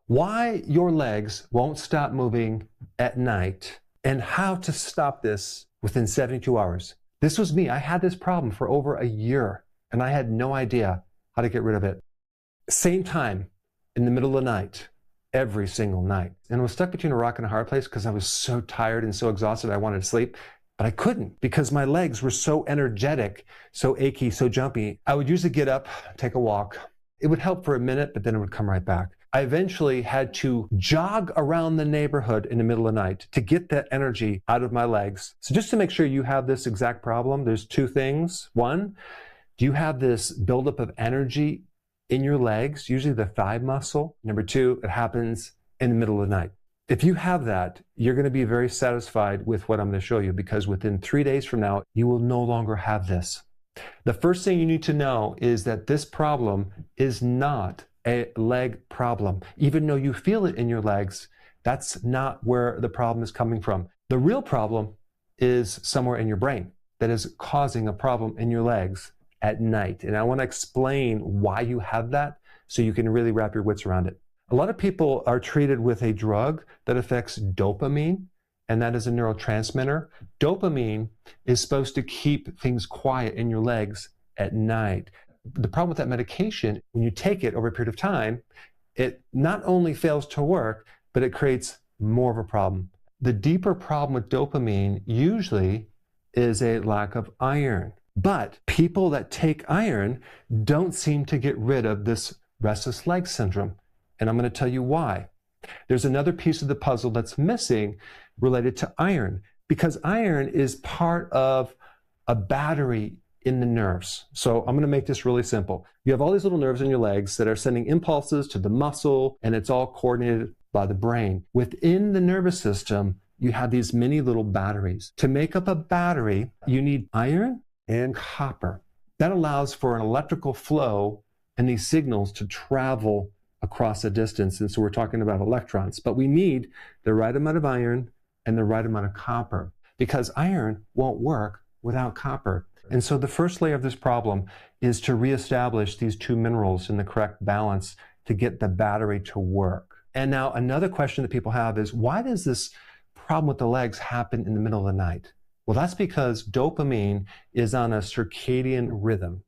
Why your legs won't stop moving at night and how to stop this within 72 hours. This was me. I had this problem for over a year and I had no idea how to get rid of it. Same time in the middle of the night, every single night. And I was stuck between a rock and a hard place because I was so tired and so exhausted I wanted to sleep. But I couldn't because my legs were so energetic, so achy, so jumpy. I would usually get up, take a walk. It would help for a minute, but then it would come right back. I eventually had to jog around the neighborhood in the middle of the night to get that energy out of my legs. So just to make sure you have this exact problem, there's two things. One, do you have this buildup of energy in your legs, usually the thigh muscle? Number two, it happens in the middle of the night. If you have that, you're going to be very satisfied with what I'm going to show you because within 3 days from now, you will no longer have this. The first thing you need to know is that this problem is not a leg problem. Even though you feel it in your legs, that's not where the problem is coming from. The real problem is somewhere in your brain that is causing a problem in your legs at night. And I want to explain why you have that so you can really wrap your wits around it. A lot of people are treated with a drug that affects dopamine, and that is a neurotransmitter. Dopamine is supposed to keep things quiet in your legs at night. The problem with that medication, when you take it over a period of time, it not only fails to work, but it creates more of a problem. The deeper problem with dopamine usually is a lack of iron. But people that take iron don't seem to get rid of this restless leg syndrome. And I'm going to tell you why. There's another piece of the puzzle that's missing related to iron, because iron is part of a battery in the nerves. So I'm going to make this really simple. You have all these little nerves in your legs that are sending impulses to the muscle, and it's all coordinated by the brain. Within the nervous system, you have these many little batteries. To make up a battery, you need iron and copper. That allows for an electrical flow and these signals to travel across a distance. And so we're talking about electrons, but we need the right amount of iron and the right amount of copper because iron won't work without copper. And so the first layer of this problem is to reestablish these two minerals in the correct balance to get the battery to work. And now another question that people have is, why does this problem with the legs happen in the middle of the night? Well, that's because dopamine is on a circadian rhythm.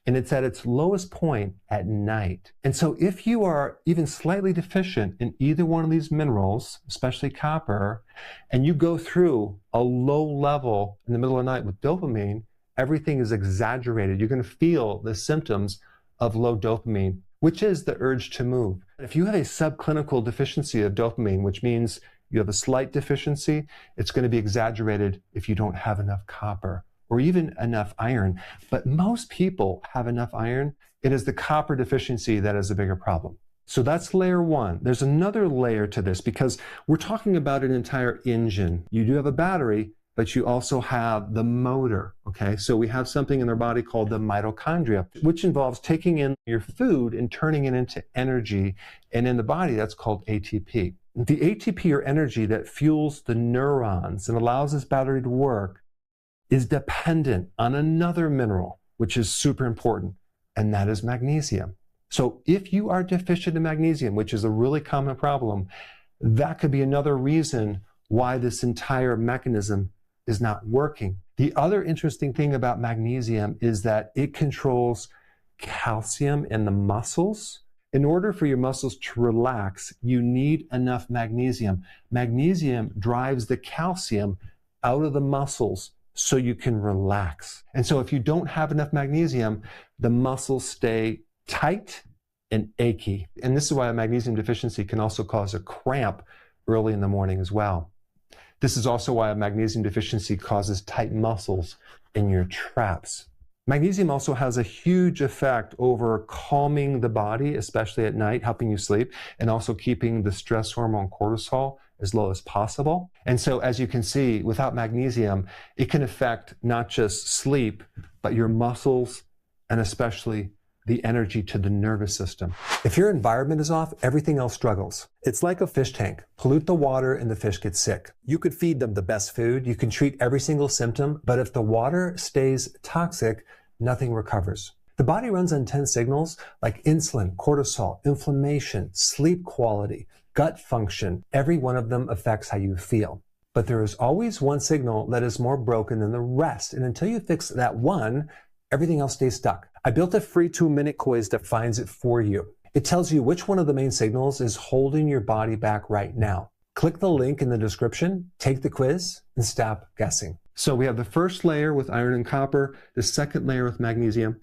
And it's at its lowest point at night. And so if you are even slightly deficient in either one of these minerals, especially copper, and you go through a low level in the middle of the night with dopamine, everything is exaggerated. You're going to feel the symptoms of low dopamine, which is the urge to move. If you have a subclinical deficiency of dopamine, which means you have a slight deficiency, it's going to be exaggerated if you don't have enough copper or even enough iron. But most people have enough iron. It is the copper deficiency that is a bigger problem. So that's layer one. There's another layer to this because we're talking about an entire engine. You do have a battery, but you also have the motor, okay? So we have something in our body called the mitochondria, which involves taking in your food and turning it into energy. And in the body, that's called ATP. The ATP, or energy that fuels the neurons and allows this battery to work, is dependent on another mineral, which is super important, and that is magnesium. So if you are deficient in magnesium, which is a really common problem, that could be another reason why this entire mechanism is not working. The other interesting thing about magnesium is that it controls calcium in the muscles. In order for your muscles to relax, you need enough magnesium. Magnesium drives the calcium out of the muscles so you can relax. And so if you don't have enough magnesium, the muscles stay tight and achy. And this is why a magnesium deficiency can also cause a cramp early in the morning as well. This is also why a magnesium deficiency causes tight muscles in your traps. Magnesium also has a huge effect over calming the body, especially at night, helping you sleep, and also keeping the stress hormone cortisol as low as possible. And so as you can see, without magnesium, it can affect not just sleep, but your muscles and especially the energy to the nervous system. If your environment is off, everything else struggles. It's like a fish tank. Pollute the water and the fish get sick. You could feed them the best food, you can treat every single symptom, but if the water stays toxic, nothing recovers. The body runs on 10 signals like insulin, cortisol, inflammation, sleep quality, gut function. Every one of them affects how you feel. But there is always one signal that is more broken than the rest. And until you fix that one, everything else stays stuck. I built a free 2-minute quiz that finds it for you. It tells you which one of the main signals is holding your body back right now. Click the link in the description, take the quiz, and stop guessing. So we have the first layer with iron and copper, the second layer with magnesium,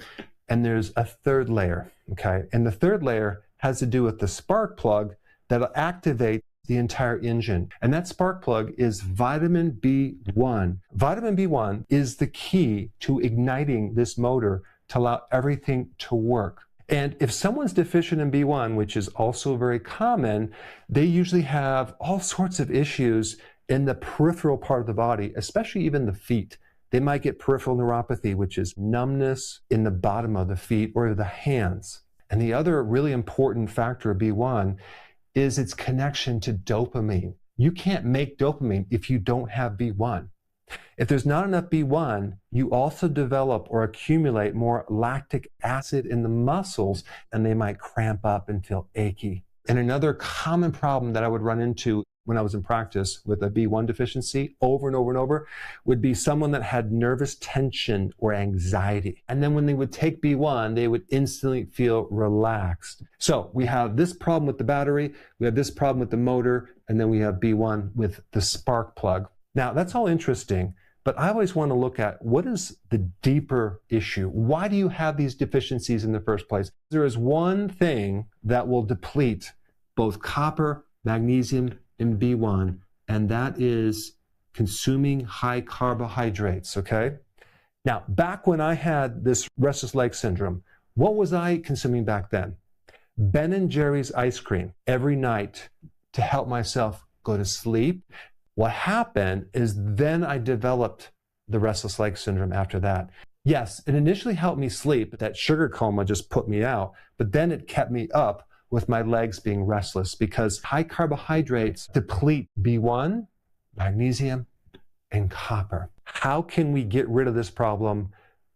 and there's a third layer, okay? And the third layer has to do with the spark plug that'll activate the entire engine. And that spark plug is vitamin B1. Vitamin B1 is the key to igniting this motor to allow everything to work. And if someone's deficient in B1, which is also very common, they usually have all sorts of issues in the peripheral part of the body, especially even the feet. They might get peripheral neuropathy, which is numbness in the bottom of the feet or the hands. And the other really important factor of B1 is its connection to dopamine. You can't make dopamine if you don't have B1. If there's not enough B1, you also develop or accumulate more lactic acid in the muscles, and they might cramp up and feel achy. And another common problem that I would run into when I was in practice with a B1 deficiency over and over and over would be someone that had nervous tension or anxiety. And then when they would take B1, they would instantly feel relaxed. So we have this problem with the battery, we have this problem with the motor, and then we have B1 with the spark plug. Now, that's all interesting, but I always want to look at what is the deeper issue? Why do you have these deficiencies in the first place? There is one thing that will deplete both copper, magnesium, and B1, and that is consuming high carbohydrates, okay? Now, back when I had this restless leg syndrome, what was I consuming back then? Ben & Jerry's ice cream every night to help myself go to sleep. What happened is then I developed the restless leg syndrome after that. Yes, it initially helped me sleep. That sugar coma just put me out, but then it kept me up with my legs being restless because high carbohydrates deplete B1, magnesium, and copper. How can we get rid of this problem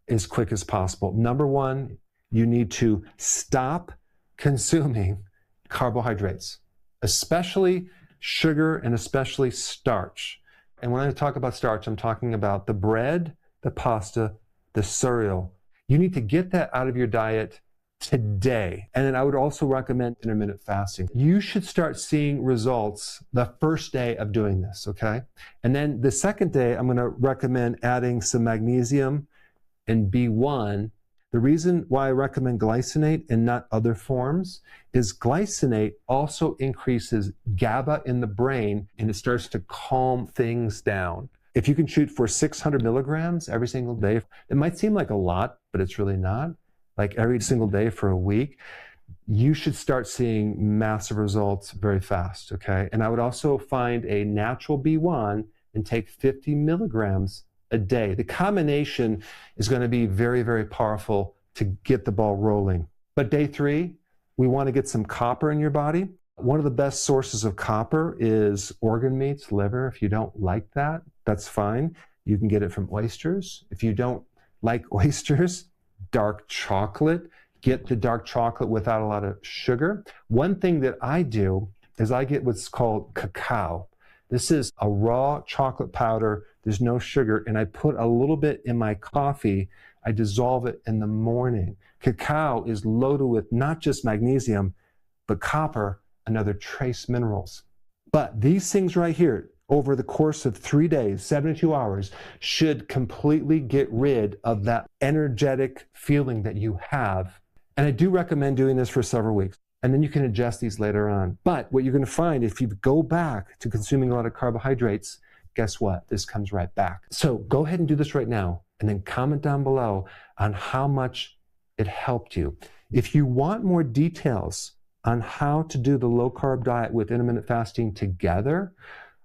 as quick as possible? Number one, you need to stop consuming carbohydrates, especially sugar and especially starch. And when I talk about starch, I'm talking about the bread, the pasta, the cereal. You need to get that out of your diet today. And then I would also recommend intermittent fasting. You should start seeing results the first day of doing this, okay? And then the second day, I'm going to recommend adding some magnesium and B1. The reason why I recommend glycinate and not other forms is glycinate also increases GABA in the brain and it starts to calm things down. If you can shoot for 600 milligrams every single day, it might seem like a lot, but it's really not. Like every single day for a week, you should start seeing massive results very fast, okay? And I would also find a natural B1 and take 50 milligrams a day. The combination is going to be very, very powerful to get the ball rolling. But day 3, we want to get some copper in your body. One of the best sources of copper is organ meats, liver. If you don't like that, that's fine. You can get it from oysters. If you don't like oysters, dark chocolate. Get the dark chocolate without a lot of sugar. One thing that I do is I get what's called cacao. This is a raw chocolate powder. There's no sugar, and I put a little bit in my coffee. I dissolve it in the morning. Cacao is loaded with not just magnesium, but copper and other trace minerals. But these things right here, over the course of 3 days, 72 hours, should completely get rid of that energetic feeling that you have. And I do recommend doing this for several weeks. And then you can adjust these later on. But what you're going to find, if you go back to consuming a lot of carbohydrates, guess what? This comes right back. So go ahead and do this right now, and then comment down below on how much it helped you. If you want more details on how to do the low-carb diet with intermittent fasting together,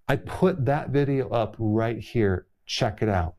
I put that video up right here. Check it out.